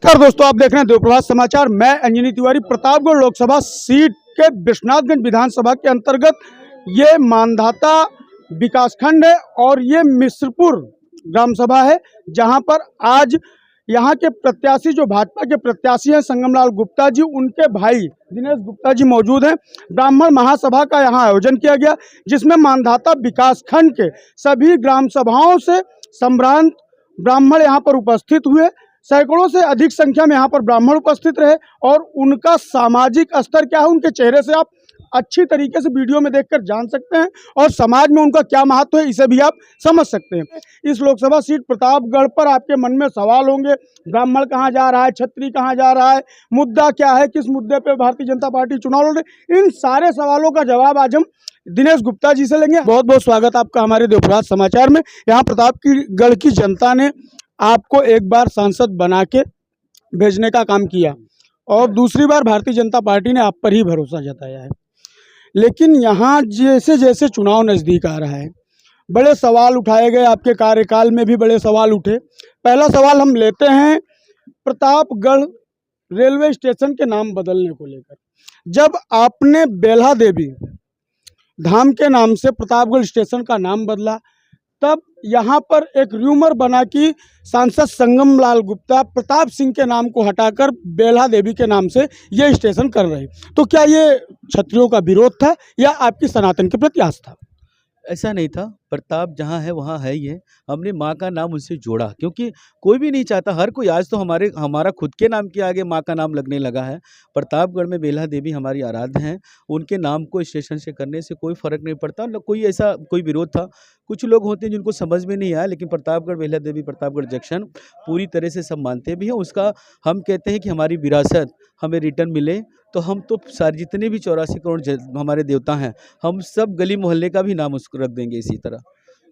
नमस्कार दोस्तों, आप देख रहे हैं देवप्रभात समाचार। मैं अंजनी तिवारी। प्रतापगढ़ लोकसभा सीट के विश्वनाथगंज विधानसभा के अंतर्गत ये मानधाता विकासखंड है और ये मिश्रपुर ग्राम सभा है, जहां पर आज यहाँ के प्रत्याशी जो भाजपा के प्रत्याशी हैं संगमलाल गुप्ता जी, उनके भाई दिनेश गुप्ता जी मौजूद हैं। ब्राह्मण महासभा का यहाँ आयोजन किया गया, जिसमें मानधाता विकासखंड के सभी ग्राम सभाओं से संभ्रांत ब्राह्मण यहाँ पर उपस्थित हुए। सैकड़ों से अधिक संख्या में यहाँ पर ब्राह्मण उपस्थित रहे और उनका सामाजिक स्तर क्या है, उनके चेहरे से आप अच्छी तरीके से वीडियो में देखकर जान सकते हैं और समाज में उनका क्या महत्व है इसे भी आप समझ सकते हैं। इस लोकसभा सीट प्रतापगढ़ पर आपके मन में सवाल होंगे, ब्राह्मण कहाँ जा रहा है, क्षत्रिय कहाँ जा रहा है, मुद्दा क्या है, किस मुद्दे पे भारतीय जनता पार्टी चुनाव लड़ रही है। इन सारे सवालों का जवाब आज हम दिनेश गुप्ता जी से लेंगे। बहुत बहुत स्वागत आपका हमारे देवप्रभात समाचार में। यहाँ प्रतापगढ़ की जनता ने आपको एक बार सांसद बना के भेजने का काम किया और दूसरी बार भारतीय जनता पार्टी ने आप पर ही भरोसा जताया है, लेकिन यहाँ जैसे जैसे चुनाव नज़दीक आ रहा है बड़े सवाल उठाए गए। आपके कार्यकाल में भी बड़े सवाल उठे। पहला सवाल हम लेते हैं प्रतापगढ़ रेलवे स्टेशन के नाम बदलने को लेकर। जब आपने बेल्हा देवी धाम के नाम से प्रतापगढ़ स्टेशन का नाम बदला, तब यहाँ पर एक र्यूमर बना कि सांसद संगमलाल गुप्ता प्रताप सिंह के नाम को हटाकर बेल्हा देवी के नाम से ये स्टेशन कर रहे। तो क्या ये क्षत्रियों का विरोध था या आपकी सनातन के प्रति आस्था? ऐसा नहीं था। प्रताप जहाँ है वहाँ है ही है। हमने माँ का नाम उससे जोड़ा, क्योंकि कोई भी नहीं चाहता, हर कोई आज तो हमारा खुद के नाम के आगे माँ का नाम लगने लगा है। प्रतापगढ़ में बेल्हा देवी हमारी आराध्य हैं, उनके नाम को स्टेशन से करने से कोई फ़र्क नहीं पड़ता। कोई ऐसा कोई विरोध था। कुछ लोग होते हैं जिनको समझ में नहीं आया, लेकिन प्रतापगढ़ बेल्हा देवी प्रतापगढ़ जंक्शन पूरी तरह से सब मानते भी हैं। उसका हम कहते हैं कि हमारी विरासत हमें रिटर्न मिले, तो हम तो सारे जितने भी 84 करोड़ हमारे देवता हैं, हम सब गली मोहल्ले का भी नाम उसको रख देंगे इसी तरह।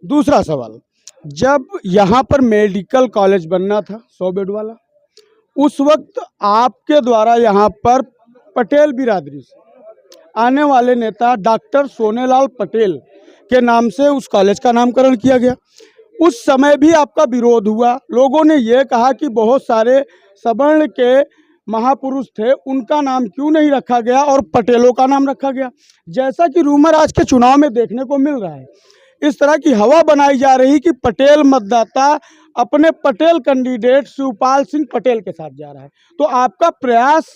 दूसरा सवाल, जब यहाँ पर मेडिकल कॉलेज बनना था 100 बेड वाला, उस वक्त आपके द्वारा यहाँ पर पटेल बिरादरी से आने वाले नेता डॉक्टर सोनेलाल पटेल के नाम से उस कॉलेज का नामकरण किया गया। उस समय भी आपका विरोध हुआ। लोगों ने ये कहा कि बहुत सारे सवर्ण के महापुरुष थे, उनका नाम क्यों नहीं रखा गया और पटेलों का नाम रखा गया, जैसा कि रूमर आज के चुनाव में देखने को मिल रहा है। इस तरह की हवा बनाई जा रही कि पटेल मतदाता अपने पटेल कैंडिडेट शिवपाल सिंह पटेल के साथ जा रहा है। तो आपका प्रयास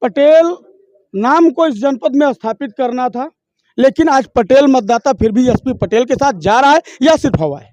पटेल नाम को इस जनपद में स्थापित करना था, लेकिन आज पटेल मतदाता फिर भी एसपी पटेल के साथ जा रहा है या सिर्फ हवा है?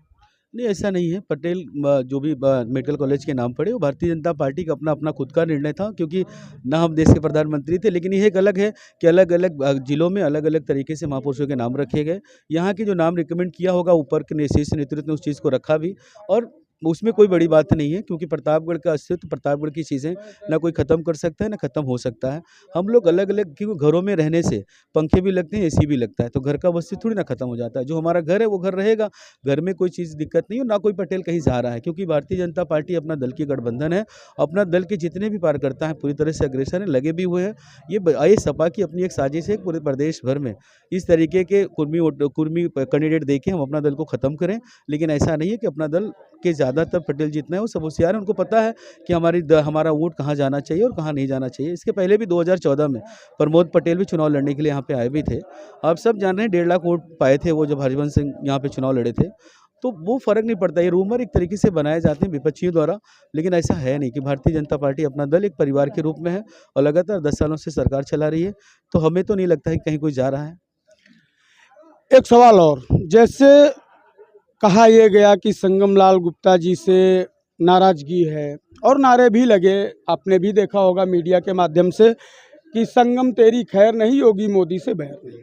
नहीं, ऐसा नहीं है। पटेल जो भी मेडिकल कॉलेज के नाम पड़े वो भारतीय जनता पार्टी का अपना अपना खुद का निर्णय था, क्योंकि ना हम देश के प्रधानमंत्री थे। लेकिन यह एक अलग है कि अलग अलग जिलों में अलग अलग तरीके से महापुरुषों के नाम रखे गए। यहाँ की जो नाम रिकमेंड किया होगा ऊपर के शीर्ष नेतृत्व ने उस चीज़ को रखा भी, और उसमें कोई बड़ी बात नहीं है, क्योंकि प्रतापगढ़ का अस्तित्व, प्रतापगढ़ की चीज़ें ना कोई ख़त्म कर सकता है ना ख़त्म हो सकता है। हम लोग अलग अलग, क्योंकि घरों में रहने से पंखे भी लगते हैं, एसी भी लगता है, तो घर का अस्तित्व थोड़ी ना ख़त्म हो जाता है। जो हमारा घर है वो घर रहेगा, घर में कोई चीज़ दिक्कत नहीं हो, ना कोई पटेल कहीं जा रहा है, क्योंकि भारतीय जनता पार्टी अपना दल की गठबंधन है। अपना दल के जितने भी कार्यकर्ता हैं पूरी तरह से अग्रसर हैं, लगे भी हुए हैं। ये सपा की अपनी एक साजिश है पूरे प्रदेश भर में इस तरीके के कुर्मी कैंडिडेट देके हम अपना दल को ख़त्म करें। लेकिन ऐसा नहीं है कि अपना दल के ज़्यादातर पटेल जितना है वो सब होशियार हैं, उनको पता है कि हमारा वोट कहाँ जाना चाहिए और कहाँ नहीं जाना चाहिए। इसके पहले भी 2014 में प्रमोद पटेल भी चुनाव लड़ने के लिए यहाँ पे आए भी थे। आप सब जान रहे हैं 1.5 लाख वोट पाए थे वो जब हरिवंश सिंह यहाँ पे चुनाव लड़े थे। तो वो फ़र्क नहीं पड़ता। ये रूमर एक तरीके से बनाए जाते हैं विपक्षियों द्वारा, लेकिन ऐसा है नहीं कि भारतीय जनता पार्टी अपना दल एक परिवार के रूप में है और लगातार 10 सालों से सरकार चला रही है। तो हमें तो नहीं लगता है कि कहीं कोई जा रहा है। एक सवाल और, जैसे कहा यह गया कि संगमलाल गुप्ता जी से नाराजगी है और नारे भी लगे, आपने भी देखा होगा मीडिया के माध्यम से कि संगम तेरी खैर नहीं, योगी मोदी से बैर नहीं।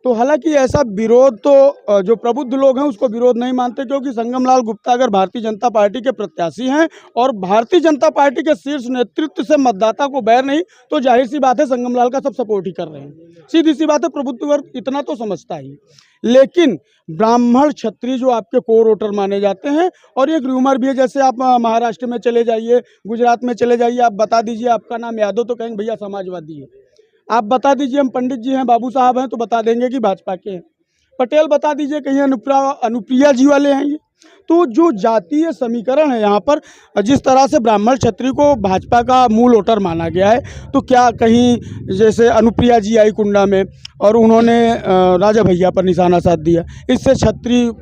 तो हालांकि ऐसा विरोध तो जो प्रबुद्ध लोग हैं उसको विरोध नहीं मानते, क्योंकि संगमलाल गुप्ता अगर भारतीय जनता पार्टी के प्रत्याशी हैं और भारतीय जनता पार्टी के शीर्ष नेतृत्व से मतदाता को बैर नहीं, तो जाहिर सी बात है संगमलाल का सब सपोर्ट ही कर रहे हैं। सीधी सी बात है, प्रबुद्ध वर्ग इतना तो समझता ही। लेकिन ब्राह्मण क्षत्रिय जो आपके कोर वोटर माने जाते हैं, और एक र्यूमर भी है, जैसे आप महाराष्ट्र में चले जाइए, गुजरात में चले जाइए, आप बता दीजिए आपका नाम यादव तो कहेंगे भैया समाजवादी है। आप बता दीजिए हम पंडित जी हैं, बाबू साहब हैं, तो बता देंगे कि भाजपा के हैं। पटेल बता दीजिए कहीं अनुप्रिया जी वाले हैं ये, तो जो जातीय समीकरण है यहाँ पर, जिस तरह से ब्राह्मण क्षत्रिय को भाजपा का मूल वोटर माना गया है, तो क्या कहीं जैसे अनुप्रिया जी आई कुंडा में और उन्होंने राजा भैया पर निशाना साध दिया, इससे क्षत्रिय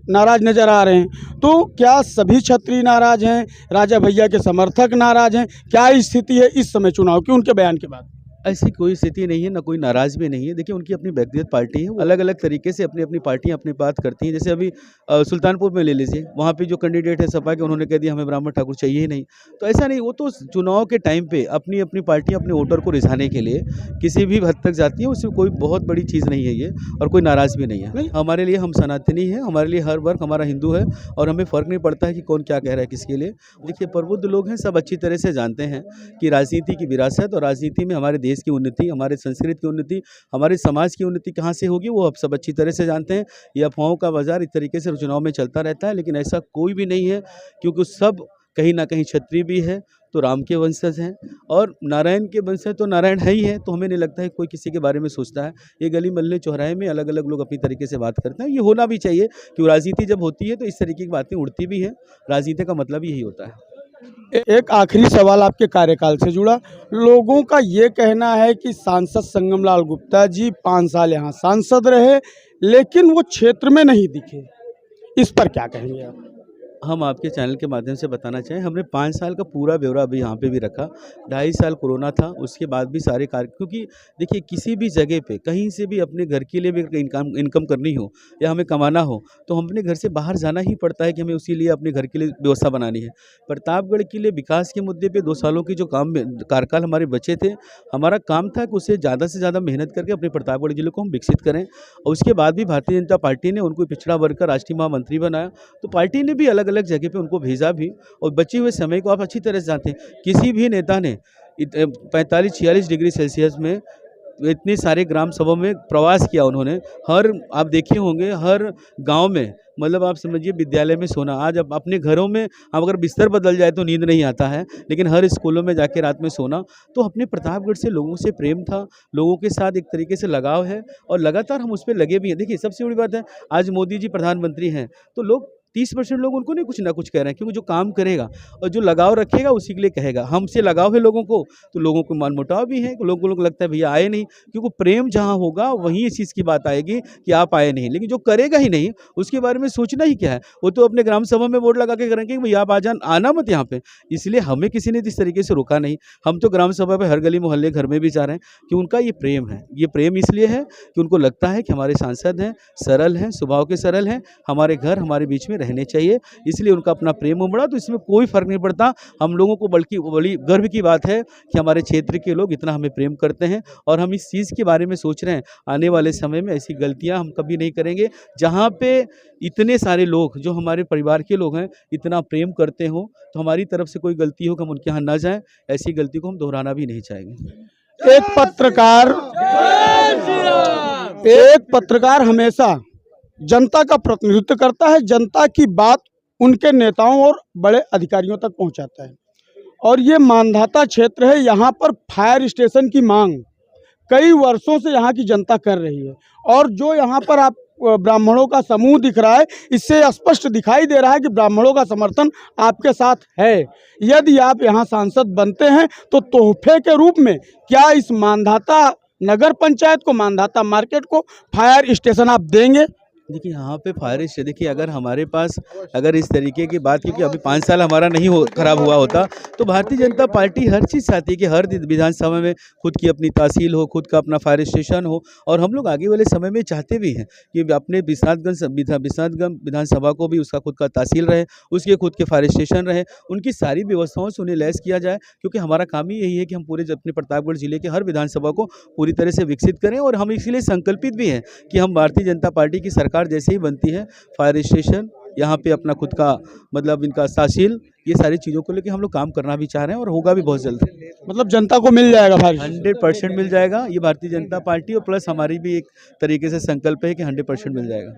नाराज नजर आ रहे हैं। तो क्या सभी क्षत्रिय नाराज हैं, राजा भैया के समर्थक नाराज हैं? क्या स्थिति है इस समय चुनाव की उनके बयान के बाद? ऐसी कोई स्थिति नहीं है, ना कोई नाराज़ भी नहीं है। देखिए, उनकी अपनी व्यक्तिगत पार्टी है, वो अलग-अलग तरीके से अपनी-अपनी पार्टियाँ अपनी बात करती हैं। जैसे अभी सुल्तानपुर में ले लीजिए, वहाँ पे जो कैंडिडेट है सपा के, उन्होंने कह दिया हमें ब्राह्मण ठाकुर चाहिए ही नहीं। तो ऐसा नहीं, वो तो चुनाव के टाइम पे अपनी-अपनी पार्टियाँ अपने वोटर को रिझाने के लिए किसी भी हद तक जाती हैं, उसमें कोई बहुत बड़ी चीज़ नहीं है ये, और कोई नाराज़ भी नहीं है। हमारे लिए हम सनातनी हैं, हमारे लिए हर वर्ग हमारा हिंदू है, और हमें फ़र्क नहीं पड़ता है कि कौन क्या कह रहा है किसके लिए। देखिए, प्रबुद्ध लोग हैं, सब अच्छी तरह से जानते हैं कि राजनीति की विरासत और राजनीति में हमारे देश की उन्नति, हमारे संस्कृति की उन्नति, हमारे समाज की उन्नति कहाँ से होगी, वो अब सब अच्छी तरह से जानते हैं। ये अफवाहों का बाज़ार इस तरीके से चुनाव में चलता रहता है, लेकिन ऐसा कोई भी नहीं है, क्योंकि सब कहीं ना कहीं क्षत्रिय भी है तो राम के वंशज हैं, और नारायण के वंशज तो नारायण है ही है। तो हमें नहीं लगता है कोई किसी के बारे में सोचता है। ये गली मोहल्ले चौराहे में अलग अलग लोग अपनी तरीके से बात करते हैं, ये होना भी चाहिए, क्योंकि राजनीति जब होती है तो इस तरीके की बातें उड़ती भी है। राजनीति का मतलब यही होता है। एक आखिरी सवाल आपके कार्यकाल से जुड़ा। लोगों का ये कहना है कि सांसद संगमलाल गुप्ता जी 5 साल यहाँ सांसद रहे, लेकिन वो क्षेत्र में नहीं दिखे। इस पर क्या कहेंगे आप? हम आपके चैनल के माध्यम से बताना चाहें, हमने 5 साल का पूरा ब्यौरा अभी यहाँ पे भी रखा। 2.5 साल कोरोना था, उसके बाद भी सारे कार्य, क्योंकि देखिए किसी भी जगह पे कहीं से भी अपने घर के लिए भी इनकम करनी हो या हमें कमाना हो, तो हम अपने घर से बाहर जाना ही पड़ता है कि हमें उसी लिए अपने घर के लिए व्यवस्था बनानी है। प्रतापगढ़ के लिए विकास के मुद्दे पर 2 सालों की जो कार्यकाल हमारे बचे थे, हमारा काम था कि उसे ज़्यादा से ज़्यादा मेहनत करके अपने प्रतापगढ़ जिले को हम विकसित करें। और उसके बाद भी भारतीय जनता पार्टी ने उनको पिछड़ा वर्ग का राष्ट्रीय महामंत्री बनाया, तो पार्टी ने भी अलग अलग जगह पे उनको भेजा भी। और बचे हुए समय को आप अच्छी तरह से जानते हैं, किसी भी नेता ने 45-46 डिग्री सेल्सियस में इतने सारे ग्राम सभा में प्रवास किया उन्होंने। आप देखे होंगे हर गांव में, मतलब आप समझिए विद्यालय में सोना। आज अब अपने घरों में अब अगर बिस्तर बदल जाए तो नींद नहीं आता है, लेकिन हर स्कूलों में जाके रात में सोना। तो अपने प्रतापगढ़ से लोगों से प्रेम था, लोगों के साथ एक तरीके से लगाव है, और लगातार हम उस पर लगे भी हैं। देखिए, सबसे बड़ी बात है, आज मोदी जी प्रधानमंत्री हैं तो लोग 30% लोग उनको नहीं कुछ ना कुछ कह रहे हैं, क्योंकि जो काम करेगा और जो लगाव रखेगा उसी के लिए कहेगा। हमसे लगाव है लोगों को, तो लोगों को मनमुटाव भी है, लोगों को लगता है भैया आए नहीं, क्योंकि प्रेम जहाँ होगा वहीं इस चीज़ की बात आएगी कि आप आए नहीं। लेकिन जो करेगा ही नहीं, उसके बारे में सोचना ही क्या है। वो तो अपने ग्राम सभा में बोर्ड लगा के करेंगे कि भैया आप आना मत यहाँ पे। इसलिए हमें किसी ने इस तरीके से रोका नहीं। हम तो ग्राम सभा पर हर गली मोहल्ले घर में भी जा रहे हैं कि उनका ये प्रेम है। ये प्रेम इसलिए है कि उनको लगता है कि हमारे सांसद हैं, सरल हैं, स्वभाव के सरल हैं, हमारे घर हमारे बीच में रहने चाहिए, इसलिए उनका अपना प्रेम उमड़ा। तो इसमें कोई फर्क नहीं पड़ता हम लोगों को, बल्कि बड़ी गर्व की बात है कि हमारे क्षेत्र के लोग इतना हमें प्रेम करते हैं। और हम इस चीज़ के बारे में सोच रहे हैं, आने वाले समय में ऐसी गलतियां हम कभी नहीं करेंगे, जहां पे इतने सारे लोग जो हमारे परिवार के लोग हैं इतना प्रेम करते हो, तो हमारी तरफ से कोई गलती हो कि हम उनके यहाँ ना जाएं, ऐसी गलती को हम दोहराना भी नहीं चाहेंगे। एक पत्रकार हमेशा जनता का प्रतिनिधित्व करता है, जनता की बात उनके नेताओं और बड़े अधिकारियों तक पहुंचाता है। और ये मानधाता क्षेत्र है, यहाँ पर फायर स्टेशन की मांग कई वर्षों से यहाँ की जनता कर रही है। और जो यहाँ पर आप ब्राह्मणों का समूह दिख रहा है, इससे स्पष्ट दिखाई दे रहा है कि ब्राह्मणों का समर्थन आपके साथ है। यदि आप यहाँ सांसद बनते हैं तो तोहफे के रूप में क्या इस मानधाता नगर पंचायत को, मानधाता मार्केट को फायर स्टेशन आप देंगे? देखिए, यहाँ पे फायर स्टेशन, देखिए अगर हमारे पास अगर इस तरीके की बात, क्योंकि अभी 5 साल हमारा नहीं खराब हुआ होता, तो भारतीय जनता पार्टी हर चीज़ चाहती है कि हर विधानसभा में खुद की अपनी तहसील हो, खुद का अपना फायर स्टेशन हो। और हम लोग आगे वाले समय में चाहते भी हैं कि अपने विश्वनाथगंज विधानसभा को भी उसका खुद का तहसील रहे, उसके खुद के फायर स्टेशन रहे, उनकी सारी व्यवस्थाओं से उन्हें लैस किया जाए। क्योंकि हमारा काम ही यही है कि हम पूरे अपने प्रतापगढ़ जिले के हर विधानसभा को पूरी तरह से विकसित करें। और हम इसलिए संकल्पित भी हैं कि हम भारतीय जनता पार्टी की सरकार जैसे ही बनती है, फायर स्टेशन यहाँ पे अपना खुद का, मतलब इनका तहसील, ये सारी चीज़ों को लेकर हम लोग काम करना भी चाह रहे हैं, और होगा भी बहुत जल्द। मतलब जनता को मिल जाएगा फायर? 100% मिल जाएगा। ये भारतीय जनता पार्टी और प्लस हमारी भी एक तरीके से संकल्प है कि 100% मिल जाएगा।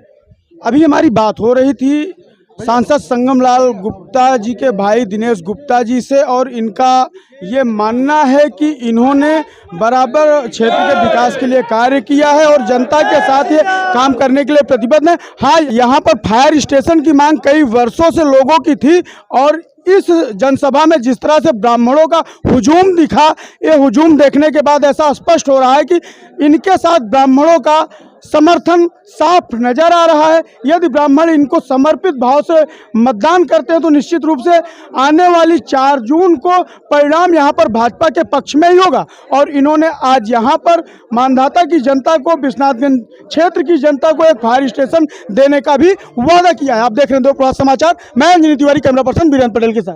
अभी हमारी बात हो रही थी सांसद संगम लाल गुप्ता जी के भाई दिनेश गुप्ता जी से, और इनका ये मानना है कि इन्होंने बराबर क्षेत्र के विकास के लिए कार्य किया है और जनता के साथ ये काम करने के लिए प्रतिबद्ध है। हाँ, यहाँ पर फायर स्टेशन की मांग कई वर्षों से लोगों की थी, और इस जनसभा में जिस तरह से ब्राह्मणों का हुजूम दिखा, ये हुजूम देखने के बाद ऐसा स्पष्ट हो रहा है कि इनके साथ ब्राह्मणों का समर्थन साफ नजर आ रहा है। यदि ब्राह्मण इनको समर्पित भाव से मतदान करते हैं तो निश्चित रूप से आने वाली 4 जून को परिणाम यहाँ पर भाजपा के पक्ष में ही होगा। और इन्होंने आज यहाँ पर मानधाता की जनता को, विश्वनाथगंज क्षेत्र की जनता को एक फायर स्टेशन देने का भी वादा किया है। आप देख रहे हैं दो प्रभात समाचार, मैं अंजनी तिवारी, कैमरा पर्सन बीरेंद्र पटेल के साथ।